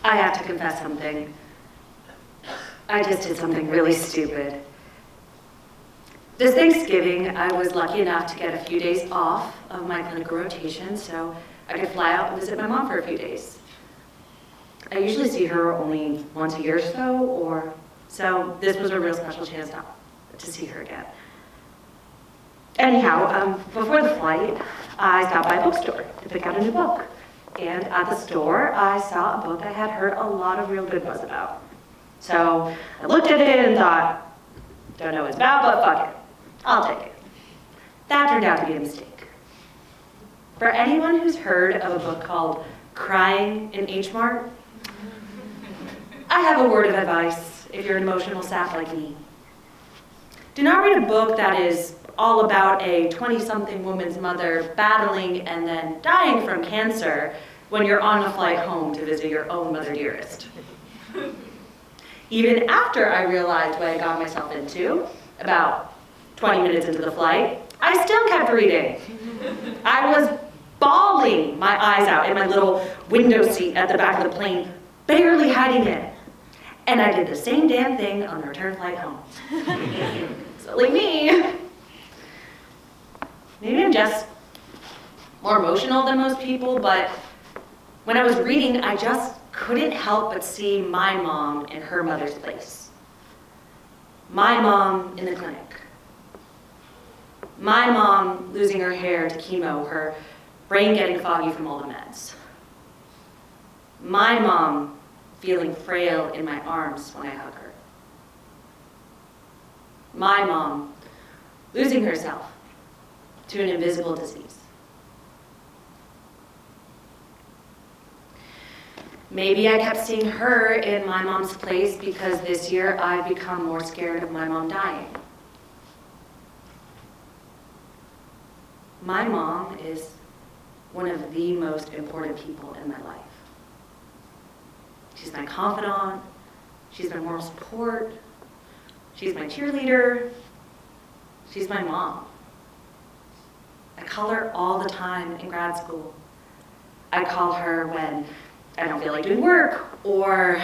I have to confess something. I just did something really stupid. This Thanksgiving, I was lucky enough to get a few days off of my clinical rotation so I could fly out and visit my mom for a few days. I usually see her only once a year or so this was a real special chance to see her again. Anyhow, before the flight, I stopped by a bookstore to pick out a new book. And at the store, I saw a book I had heard a lot of real good buzz about. So I looked at it and thought, don't know what it's about, but fuck it. I'll take it. That turned out to be a mistake. For anyone who's heard of a book called Crying in H Mart, I have a word of advice if you're an emotional sap like me. Do not read a book that is all about a 20-something woman's mother battling and then dying from cancer when you're on a flight home to visit your own mother dearest. Even after I realized what I got myself into, about 20 minutes into the flight, I still kept reading. I was bawling my eyes out in my little window seat at the back of the plane, barely hiding it. And I did the same damn thing on the return flight home. Silly me. Maybe I'm just more emotional than most people, but when I was reading, I just couldn't help but see my mom in her mother's place. My mom in the clinic. My mom losing her hair to chemo, her brain getting foggy from all the meds. My mom feeling frail in my arms when I hug her. My mom losing herself to an invisible disease. Maybe I kept seeing her in my mom's place because this year I've become more scared of my mom dying. My mom is one of the most important people in my life. She's my confidant, she's my moral support, she's my cheerleader, she's my mom. I call her all the time in grad school. I call her when I don't feel like doing work, or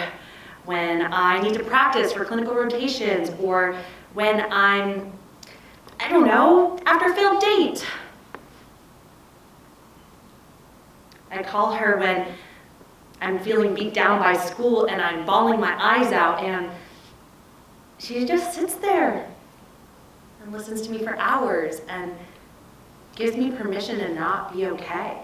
when I need to practice for clinical rotations, or when I'm, I don't know, after a failed date. I call her when I'm feeling beat down by school and I'm bawling my eyes out, and she just sits there and listens to me for hours and gives me permission to not be okay.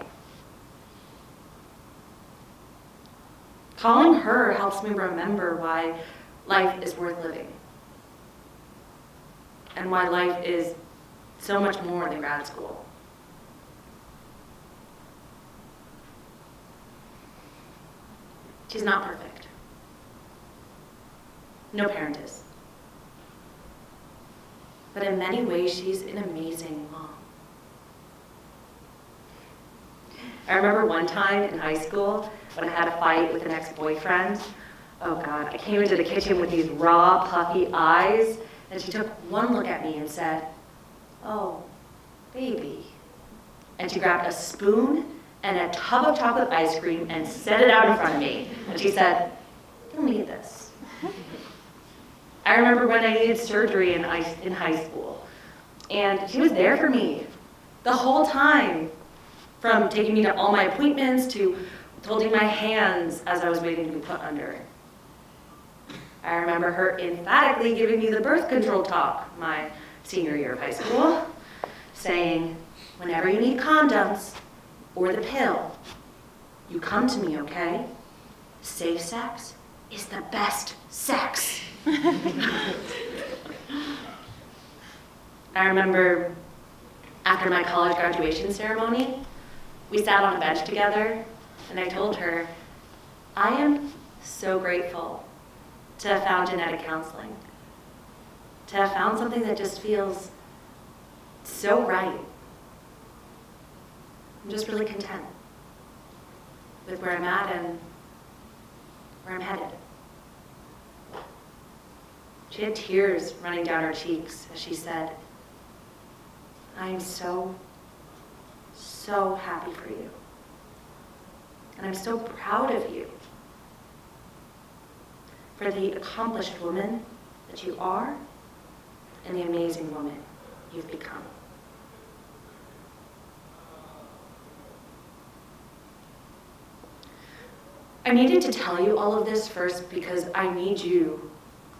Calling her helps me remember why life is worth living and why life is so much more than grad school. She's not perfect. No parent is. But in many ways, she's an amazing mom. I remember one time in high school when I had a fight with an ex-boyfriend. Oh God, I came into the kitchen with these raw, puffy eyes, and she took one look at me and said, "Oh, baby." And she grabbed a spoon and a tub of chocolate ice cream and set it out in front of me. And she said, "You'll need this." I remember when I needed surgery in high school, and she was there for me the whole time, from taking me to all my appointments to holding my hands as I was waiting to be put under. I remember her emphatically giving me the birth control talk my senior year of high school, saying, "Whenever you need condoms or the pill, you come to me, okay? Safe sex is the best sex." I remember after my college graduation ceremony, we sat on a bench together, and I told her, I am so grateful to have found genetic counseling, to have found something that just feels so right. I'm just really content with where I'm at and where I'm headed. She had tears running down her cheeks as she said, "I am so happy for you. And I'm so proud of you for the accomplished woman that you are and the amazing woman you've become. I needed to tell you all of this first because I need you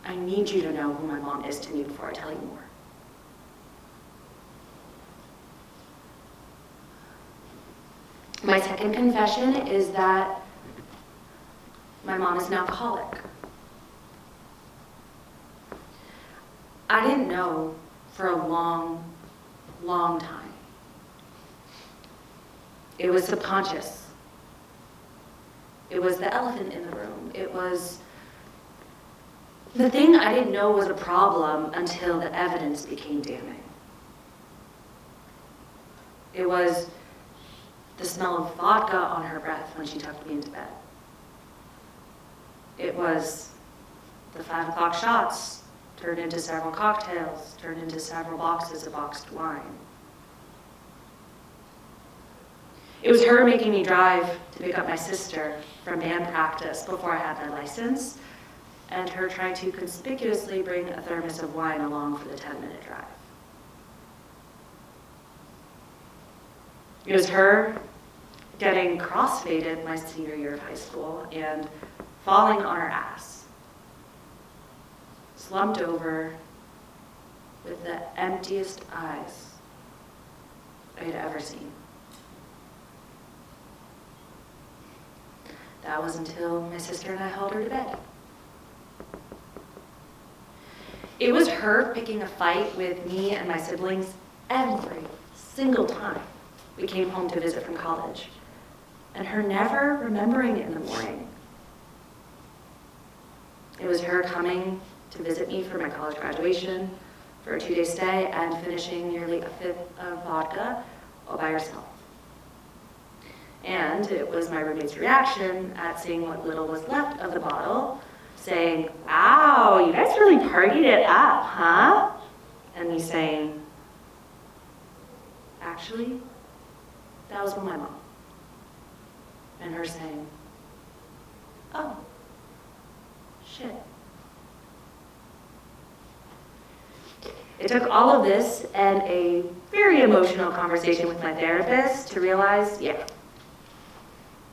to know who my mom is to me before I tell you more. My second confession is that my mom is an alcoholic. I didn't know for a long, long time. It was subconscious. It was the elephant in the room. It was the thing I didn't know was a problem until the evidence became damning. It was the smell of vodka on her breath when she tucked me into bed. It was the 5 o'clock shots turned into several cocktails, turned into several boxes of boxed wine. It was her making me drive to pick up my sister from band practice before I had my license, and her trying to conspicuously bring a thermos of wine along for the 10-minute drive. It was her getting crossfaded my senior year of high school and falling on her ass, slumped over with the emptiest eyes I had ever seen. That was until my sister and I hauled her to bed. It was her picking a fight with me and my siblings every single time we came home to visit from college, and her never remembering it in the morning. It was her coming to visit me for my college graduation for a 2-day stay and finishing nearly a 5th of vodka all by herself. And it was my roommate's reaction at seeing what little was left of the bottle, saying, "Wow, you guys really partied it up, huh?" And me saying, "Actually, that was with my mom." And her saying, "Oh, shit." It took all of this and a very emotional conversation with my therapist to realize, yeah,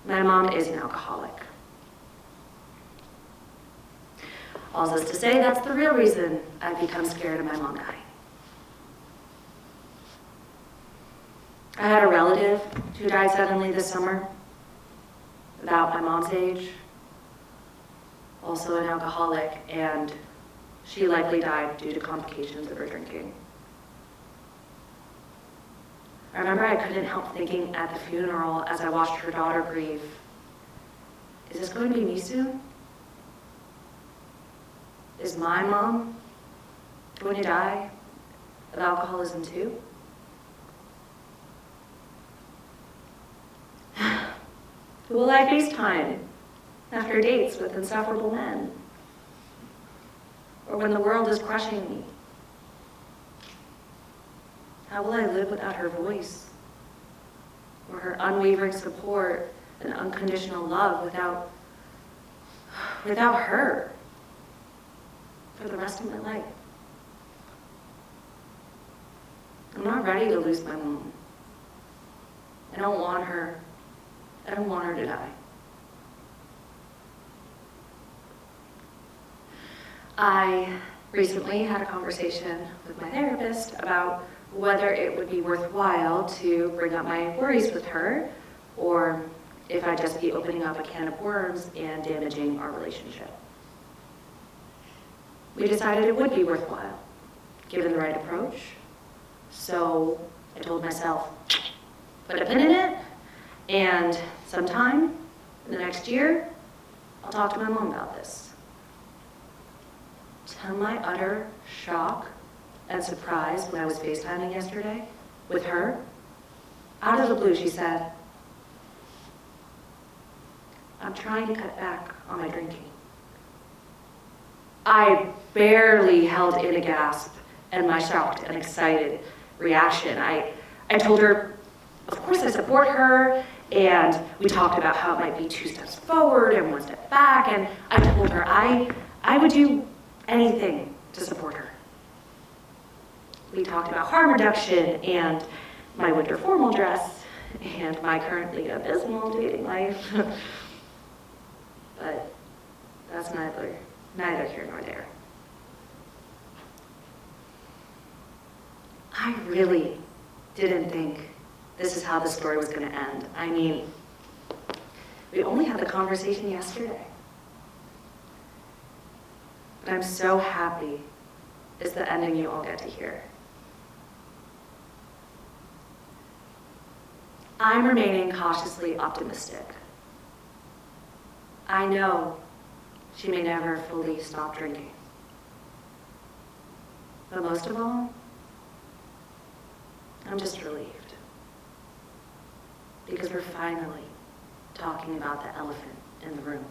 my mom is an alcoholic. All this to say, that's the real reason I've become scared of my mom dying. I had a relative who died suddenly this summer, about my mom's age, also an alcoholic, and she likely died due to complications of her drinking. I remember I couldn't help thinking at the funeral as I watched her daughter grieve, is this going to be me soon? Is my mom going to die of alcoholism too? Who will I FaceTime after dates with insufferable men? Or when the world is crushing me? How will I live without her voice? Or her unwavering support and unconditional love without her for the rest of my life? I'm not ready to lose my mom. I don't want her to die. I recently had a conversation with my therapist about whether it would be worthwhile to bring up my worries with her, or if I'd just be opening up a can of worms and damaging our relationship. We decided it would be worthwhile, given the right approach. So I told myself, put a pin in it, and sometime in the next year, I'll talk to my mom about this. To my utter shock and surprise when I was FaceTiming yesterday with her, out of the blue she said, "I'm trying to cut back on my drinking." I barely held in a gasp and my shocked and excited reaction. I told her, of course I support her, and we talked about how it might be 2 steps forward and 1 step back, and I told her I I would do anything to support her. We talked about harm reduction and my winter formal dress and my currently abysmal dating life. But that's neither here nor there. I really didn't think this is how the story was going to end. I mean, we only had the conversation yesterday. But I'm so happy it's the ending you all get to hear. I'm remaining cautiously optimistic. I know she may never fully stop drinking. But most of all, I'm just relieved. Because we're finally talking about the elephant in the room.